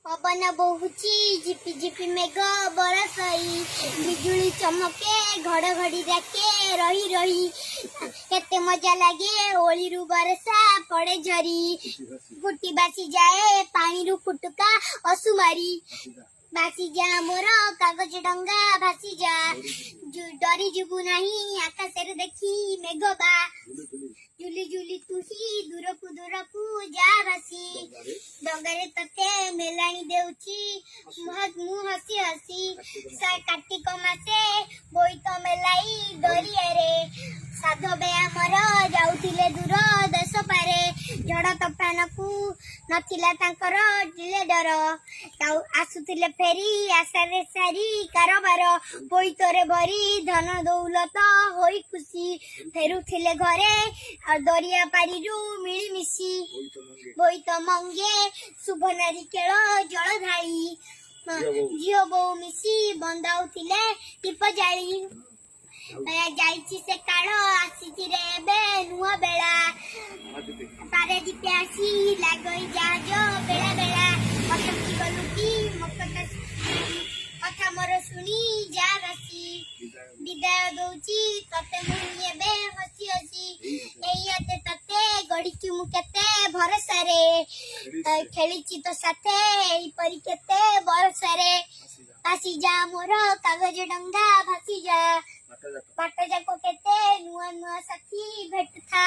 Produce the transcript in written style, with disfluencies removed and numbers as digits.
पवन बहुची झिपी झिपी मेघ बरसई बिजुली चमके घड़घड़ी डाके रही रही केते मजा लगे ओली रु बरसा पड़े झरी गुटी बासी जाए पानी रु फुटका असुमारी बासी जा मोर कागज डंगा भासी जा डरी जीवु नहीं आकाश रे देखी मेघ बा जुली जुली तू ही दूर को जा भासी डंगारे तते मेलाणी देउची मु हसी हसी कार्तिक मासे बोईत मेलाई दरिया रे साधो बे आमर जाउथिले दूर देश पारे झड़ तोफान को नथिला तांकर टिले डर आसुथिले फेरी आशारे सारी कारोबार बोईतरे भरी धन दौलत होई खुशी फेरुथिले घरे दरिया पारी मिलीमिशी बोईत मंगे शुभ नारी केळ जल धाई झियो बो मिशी बंदाउथिले टीप जाली जाइछि से काळ आसीथिरे बे नुआ बेला पारे दीपे आसी लागई जहाज बेला बेला अटकी गलु की कथा मोर सुनी जा रासी विदाय दउची तते मुई एबे हसी हसी एयते तते गडिची मु केते भरोसा रे खेलिची तो साथे एई परी केते बरसा रे आसी जा मोर कागज डंगा भासी जा बाट जाको केते नुआ नुआ साथी भेट था।